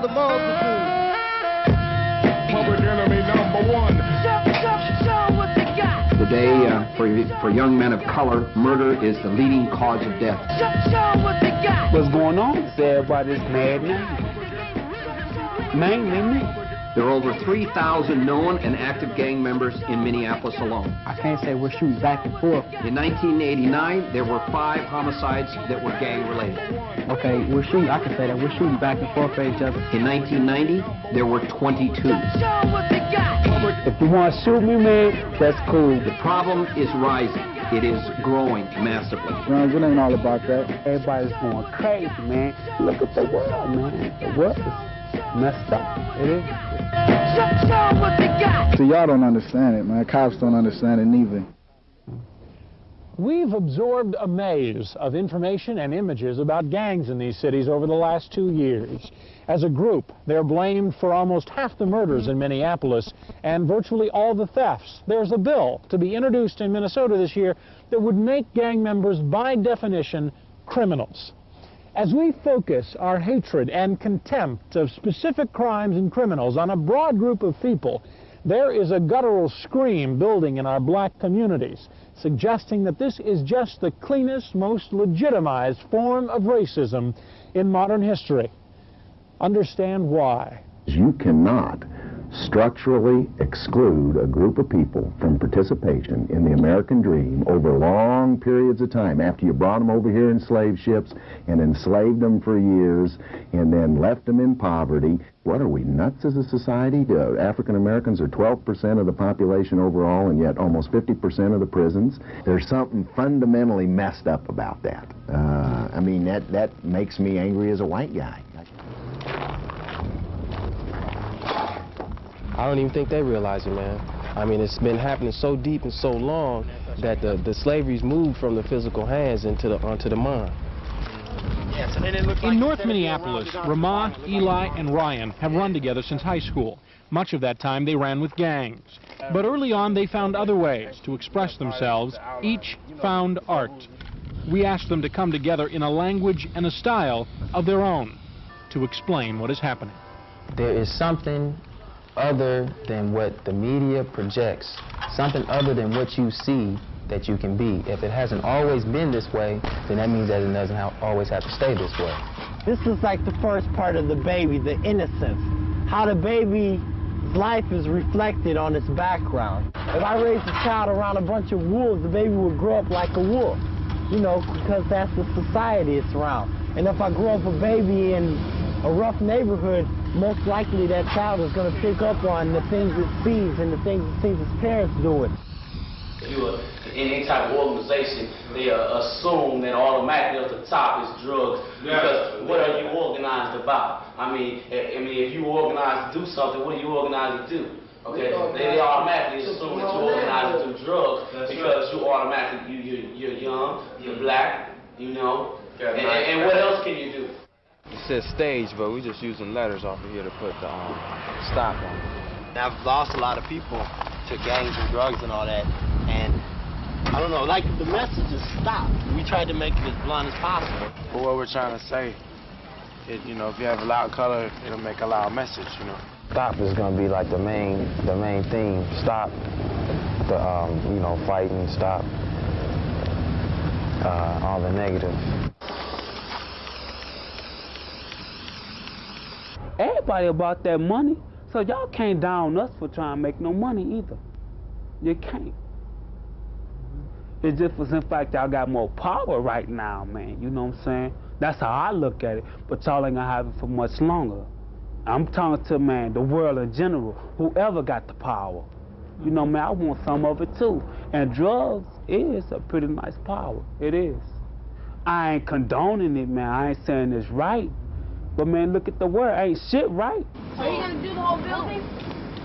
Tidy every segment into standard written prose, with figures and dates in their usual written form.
the multitude. Public enemy number one. Show what they got. Today, for young men of color, murder is the leading cause of death. Show what they got. What's going on is everybody's mad now. Mainly me. There are over 3,000 known and active gang members in Minneapolis alone. I can't say we're shooting back and forth. In 1989, there were 5 homicides that were gang-related. Okay, I can say that we're shooting back and forth at each other. In 1990, there were 22. Show what they got. If you want to shoot me, man, that's cool. The problem is rising. It is growing massively. It ain't all about that. Everybody's going crazy, man. Look at the world, man. The world is messed up. It is. Show what they got. See, y'all don't understand it, man. Cops don't understand it neither. We've absorbed a maze of information and images about gangs in these cities over the last 2 years. As a group, they're blamed for almost half the murders in Minneapolis and virtually all the thefts. There's a bill to be introduced in Minnesota this year that would make gang members, by definition, criminals. As we focus our hatred and contempt of specific crimes and criminals on a broad group of people, there is a guttural scream building in our black communities, suggesting that this is just the cleanest, most legitimized form of racism in modern history. Understand why. You cannot structurally exclude a group of people from participation in the American dream over long periods of time after you brought them over here in slave ships and enslaved them for years and then left them in poverty. What are we, nuts as a society? African Americans are 12% of the population overall, and yet almost 50% of the prisons. There's something fundamentally messed up about that. I mean, that makes me angry as a white guy. I don't even think they realize it, man. I mean, it's been happening so deep and so long that the slavery's moved from the physical hands onto the mind. In North Minneapolis, Ramah, Eli, and Ryan have run together since high school. Much of that time they ran with gangs. But early on they found other ways to express themselves. Each found art. We asked them to come together in a language and a style of their own to explain what is happening. There is something other than what the media projects, something other than what you see that you can be. If it hasn't always been this way, then that means that it doesn't always have to stay this way. This is like the first part of the baby, the innocence. How the baby's life is reflected on its background. If I raise a child around a bunch of wolves, the baby will grow up like a wolf, you know, because that's the society it's around. And if I grow up a baby in a rough neighborhood, most likely that child is going to pick up on the things it sees and the things it sees its parents doing. If you're in any type of organization, they assume that automatically at the top is drugs. Because what are you organized about? I mean, if you organize to do something, what are you organized to do? Okay, they automatically assume that you're organized to do drugs because you automatically you're young, you're black, you know, and what else can you do? It says stage, but we're just using letters off of here to put the stop on it. I've lost a lot of people to gangs and drugs and all that, and I don't know, like the message is stop. We tried to make it as blunt as possible. But what we're trying to say, you know, if you have a loud color, it'll make a loud message, you know. Stop is gonna be like the main theme. Stop the you know, fighting. Stop all the negative. Everybody about that money, so y'all can't down us for trying to make no money either. You can't. It's just for the fact y'all got more power right now, man. You know what I'm saying? That's how I look at it. But y'all ain't gonna have it for much longer. I'm talking to, man, the world in general. Whoever got the power. You know, man, I want some of it too. And drugs is a pretty nice power. It is. I ain't condoning it, man. I ain't saying it's right. But man, look at the word. Ain't shit right. Are you gonna do the whole building?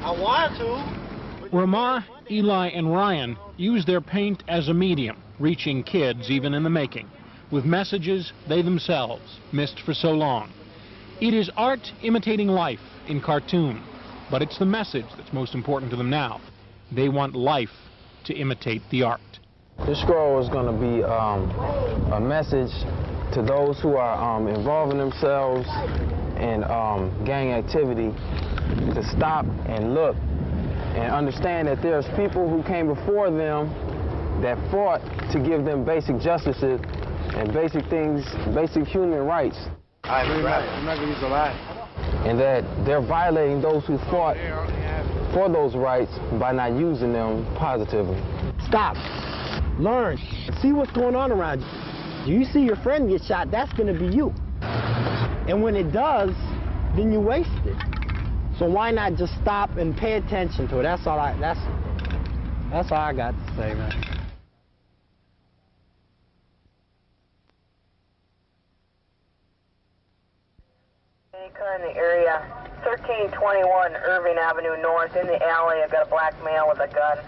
I want to. Ramah, Eli, and Ryan use their paint as a medium, reaching kids even in the making, with messages they themselves missed for so long. It is art imitating life in cartoon, but it's the message that's most important to them now. They want life to imitate the art. This scroll is going to be a message to those who are involving themselves and gang activity to stop and look and understand that there's people who came before them that fought to give them basic justices and basic things, basic human rights. I'm not gonna use a lie. And that they're violating those who fought for those rights by not using them positively. Stop. Learn. See what's going on around you. You see your friend get shot, that's gonna be you. And when it does, then you waste it. So why not just stop and pay attention to it? That's all I got to say, man. In the area, 1321 Irving Avenue North, in the alley. I've got a black male with a gun.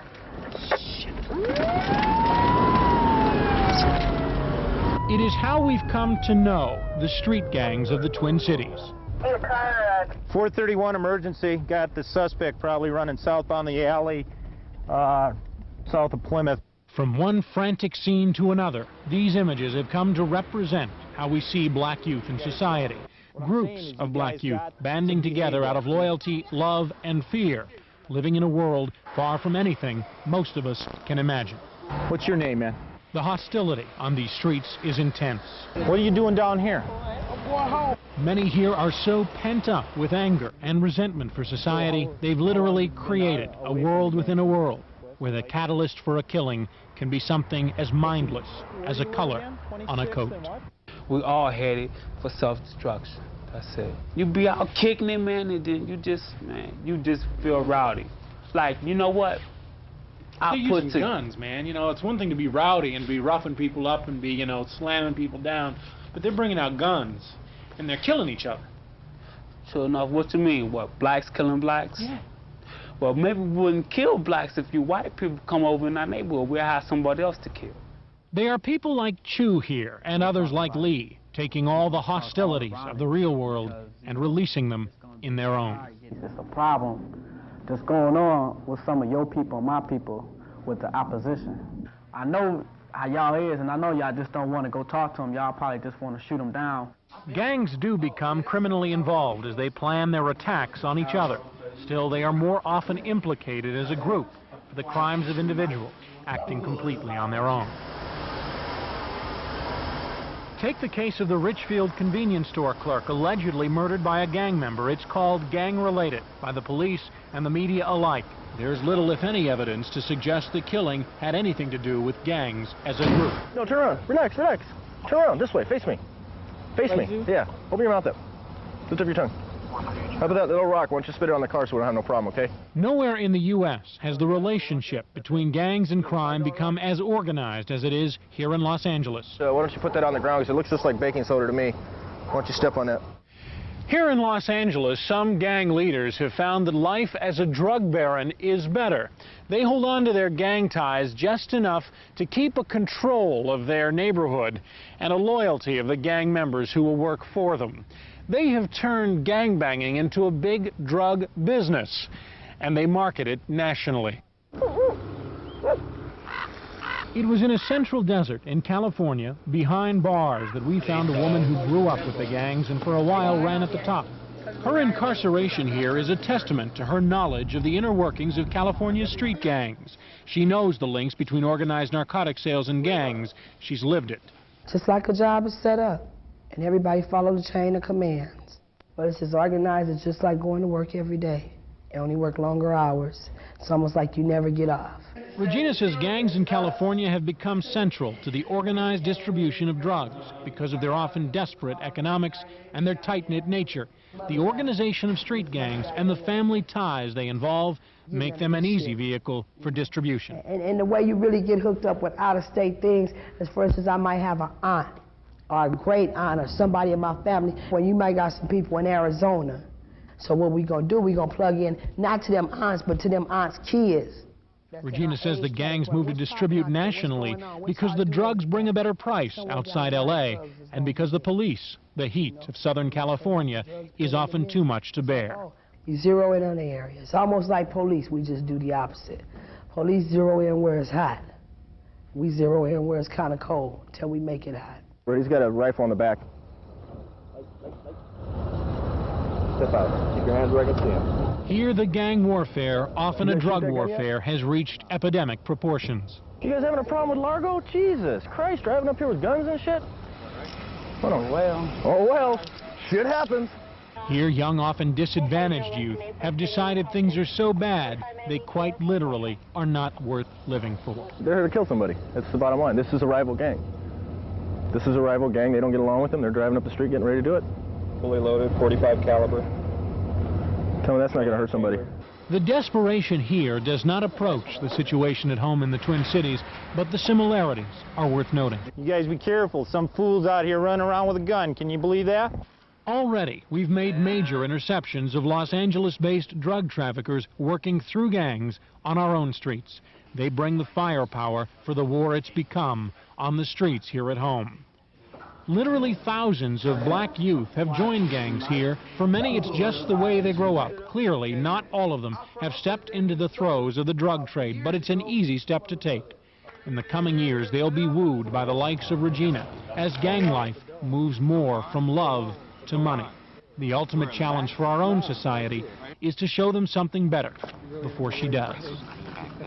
It is how we've come to know the street gangs of the Twin Cities. 431 emergency. Got the suspect probably running southbound the alley, south of Plymouth. From one frantic scene to another, these images have come to represent how we see black youth in society. Groups of black youth banding together out of loyalty, love, and fear, living in a world far from anything most of us can imagine. What's your name, man? The hostility on these streets is intense. What are you doing down here? Many here are so pent up with anger and resentment for society, they've literally created a world within a world, where the catalyst for a killing can be something as mindless as a color on a coat. We all headed for self-destruction. That's it. You be out kicking it, man, and then you just feel rowdy. Like, you know what? They're using guns, man. You know, it's one thing to be rowdy and be roughing people up and be, you know, slamming people down, but they're bringing out guns and they're killing each other. Sure enough, what you mean? What, blacks killing blacks? Yeah. Well, maybe we wouldn't kill blacks if you white people come over in our neighborhood. We'll have somebody else to kill. They are people like Chu here and others like Lee, taking all the hostilities of the real world and releasing them in their own. It's a problem that's going on with some of your people, my people, with the opposition. I know how y'all is, and I know y'all just don't want to go talk to them. Y'all probably just want to shoot them down. Gangs do become criminally involved as they plan their attacks on each other. Still, they are more often implicated as a group for the crimes of individuals, acting completely on their own. Take the case of the Richfield convenience store clerk allegedly murdered by a gang member. It's called gang-related by the police and the media alike. There's little, if any, evidence to suggest the killing had anything to do with gangs as a group. No, turn around. Relax, relax. Turn around. This way. Face me. Face me. Yeah. Open your mouth up. Lift up your tongue. How about that little rock? Why don't you spit it on the car so we don't have no problem, okay? Nowhere in the U.S. has the relationship between gangs and crime become as organized as it is here in Los Angeles. Why don't you put that on the ground, because it looks just like baking soda to me. Why don't you step on that? Here in Los Angeles, some gang leaders have found that life as a drug baron is better. They hold on to their gang ties just enough to keep a control of their neighborhood and a loyalty of the gang members who will work for them. They have turned gangbanging into a big drug business, and they market it nationally. It was in a central desert in California, behind bars, that we found a woman who grew up with the gangs and for a while ran at the top. Her incarceration here is a testament to her knowledge of the inner workings of California's street gangs. She knows the links between organized narcotic sales and gangs. She's lived it. Just like a job is set up, and everybody follow the chain of commands. But it's as organized as just like going to work every day. You only work longer hours. It's almost like you never get off. Regina says gangs in California have become central to the organized distribution of drugs because of their often desperate economics and their tight-knit nature. The organization of street gangs and the family ties they involve make them an easy vehicle for distribution. And the way you really get hooked up with out-of-state things is, for instance, I might have an aunt or a great aunt or somebody in my family, where you might got some people in Arizona. So what we gonna do, we gonna plug in not to them aunts, but to them aunts' kids. Regina says the gangs move to distribute nationally because the drugs bring a better price outside L.A. and because the police, the heat of Southern California, is often too much to bear. You zero in on the area. It's almost like police. We just do the opposite. Police zero in where it's hot. We zero in where it's kind of cold until we make it hot. He's got a rifle on the back. step out. Keep your hands where I can see them. Here, the gang warfare, often a drug warfare, has reached epidemic proportions. You guys having a problem with Largo? Jesus Christ, driving up here with guns and shit? Hold on. Oh, well, shit happens. Here, young, often disadvantaged youth have decided things are so bad, they quite literally are not worth living for. They're here to kill somebody. That's the bottom line. This is a rival gang. This is a rival gang. They don't get along with them. They're driving up the street getting ready to do it. Fully loaded, 45 caliber. Tell me that's not going to hurt somebody. The desperation here does not approach the situation at home in the Twin Cities, but the similarities are worth noting. You guys be careful. Some fool's out here running around with a gun. Can you believe that? Already, we've made major interceptions of Los Angeles-based drug traffickers working through gangs on our own streets. They bring the firepower for the war it's become on the streets here at home. Literally thousands of black youth have joined gangs here. For many, it's just the way they grow up. Clearly, not all of them have stepped into the throes of the drug trade, but it's an easy step to take. In the coming years, they'll be wooed by the likes of Regina as gang life moves more from love to money. The ultimate challenge for our own society is to show them something better before she does.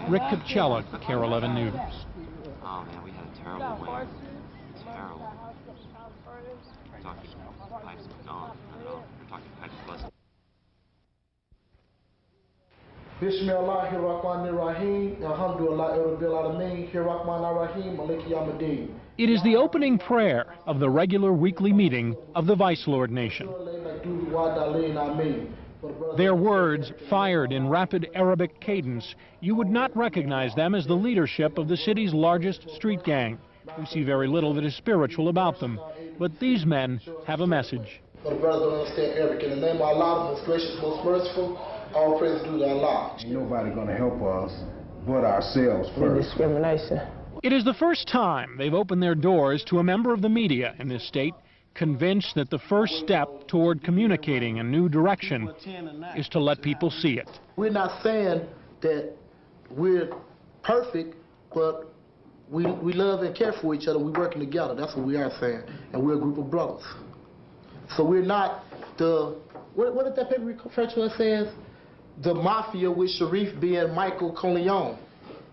Rick Capcella, KARE 11 News. Oh man, we had a terrible winter. Terrible. We're talking pipes of gone. We're talking pipes busted. Bismillahirrahmanirrahim. Alhamdulillah, Rabbil Alameen. Rahman Maliki Yamadeen. It is the opening prayer of the regular weekly meeting of the Vice Lord Nation. Their words, fired in rapid Arabic cadence, you would not recognize them as the leadership of the city's largest street gang. We see very little that is spiritual about them, but these men have a message. For the brothers don't understand Arabic. In the name of Allah, most gracious, most merciful, all praise due to Allah. Ain't nobody gonna help us but ourselves first. Discrimination. It is the first time they've opened their doors to a member of the media in this state, convinced that the first step toward communicating a new direction is to let people see it. We're not saying that we're perfect, but we love and care for each other. We're working together. That's what we are saying. And we're a group of brothers. So we're not the, what did that paper refer to us as? The mafia with Sharif being Michael Corleone.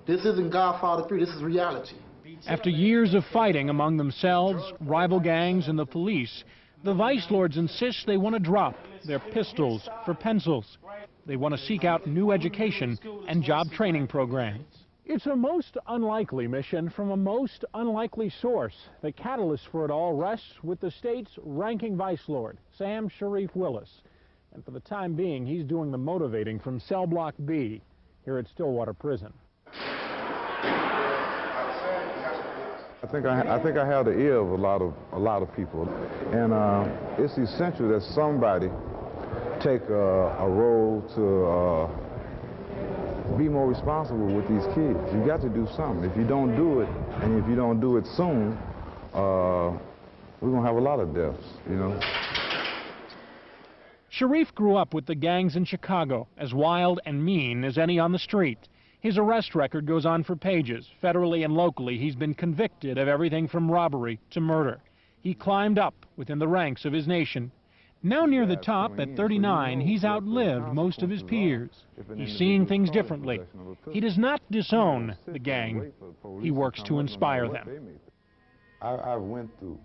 This isn't Godfather 3, this is reality. After years of fighting among themselves, rival gangs, and the police, the Vice Lords insist they want to drop their pistols for pencils. They want to seek out new education and job training programs. It's a most unlikely mission from a most unlikely source. The catalyst for it all rests with the state's ranking Vice Lord, Sam Sharif Willis. And for the time being, he's doing the motivating from Cell Block B here at Stillwater Prison. I think I have the ear of a lot of people, and it's essential that somebody take a role to be more responsible with these kids. You got to do something. If you don't do it, and if you don't do it soon, we're gonna have a lot of deaths, you know. Sharif grew up with the gangs in Chicago, as wild and mean as any on the street. His arrest record goes on for pages. Federally and locally, he's been convicted of everything from robbery to murder. He climbed up within the ranks of his nation. Now near the top, at 39, he's outlived most of his peers. He's seeing things differently. He does not disown the gang. He works to inspire them. I went through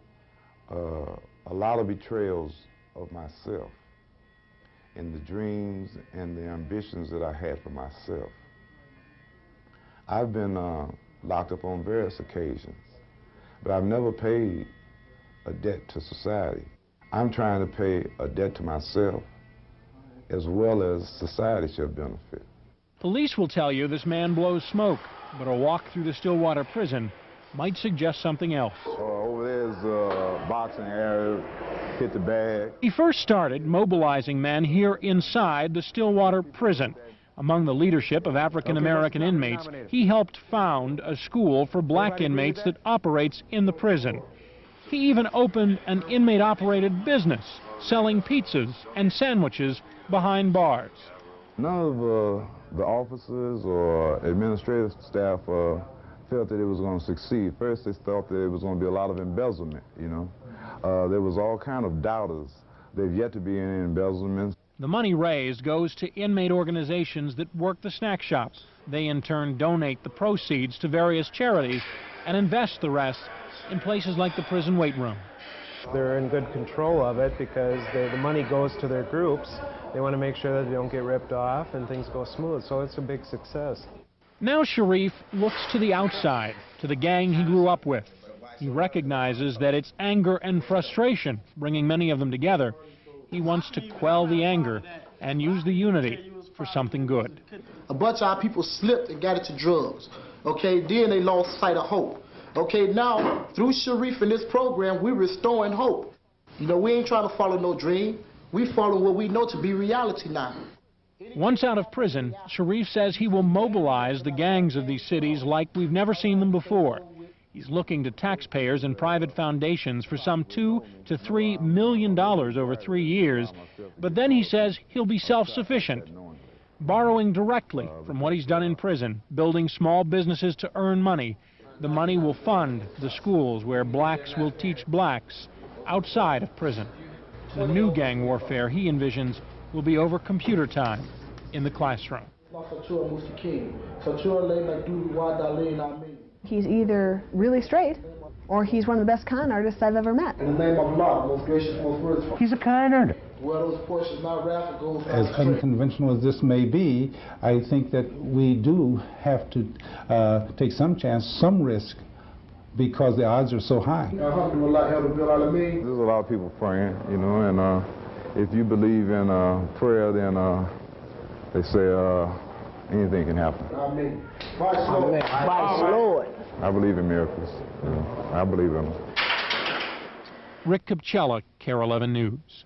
a lot of betrayals of myself and the dreams and the ambitions that I had for myself. I've been locked up on various occasions, but I've never paid a debt to society. I'm trying to pay a debt to myself as well as society should benefit. Police will tell you this man blows smoke, but a walk through the Stillwater prison might suggest something else. Over there's a boxing area, hit the bag. He first started mobilizing men here inside the Stillwater prison. Among the leadership of African-American inmates, he helped found a school for black inmates that operates in the prison. He even opened an inmate-operated business, selling pizzas and sandwiches behind bars. None of the officers or administrative staff felt that it was going to succeed. First, they thought that it was going to be a lot of embezzlement, you know. There was all kind of doubters. There've yet to be any embezzlement. The money raised goes to inmate organizations that work the snack shops. They in turn donate the proceeds to various charities and invest the rest in places like the prison weight room. They're in good control of it because the money goes to their groups. They want to make sure that they don't get ripped off and things go smooth, so it's a big success. Now Sharif looks to the outside, to the gang he grew up with. He recognizes that it's anger and frustration bringing many of them together. He wants to quell the anger and use the unity for something good. A bunch of our people slipped and got into drugs. Okay, then they lost sight of hope. Okay, now through Sharif and this program, we're restoring hope. You know, we ain't trying to follow no dream. We follow what we know to be reality now. Once out of prison, Sharif says he will mobilize the gangs of these cities like we've never seen them before. He's looking to taxpayers and private foundations for some $2 to $3 million over 3 years. But then he says he'll be self-sufficient, borrowing directly from what he's done in prison, building small businesses to earn money. The money will fund the schools where blacks will teach blacks outside of prison. The new gang warfare he envisions will be over computer time in the classroom. He's either really straight or he's one of the best con artists I've ever met. In the name of Allah, most gracious, most merciful. He's a con artist. Well, those portions not wrapped goes as unconventional as this may be, I think that we do have to take some chance, some risk, because the odds are so high. There's a lot of people praying, you know, and if you believe in prayer, then they say anything can happen. Amen. Lord. I believe in miracles. You know, I believe in them. Rick Capcella, KARE 11 News.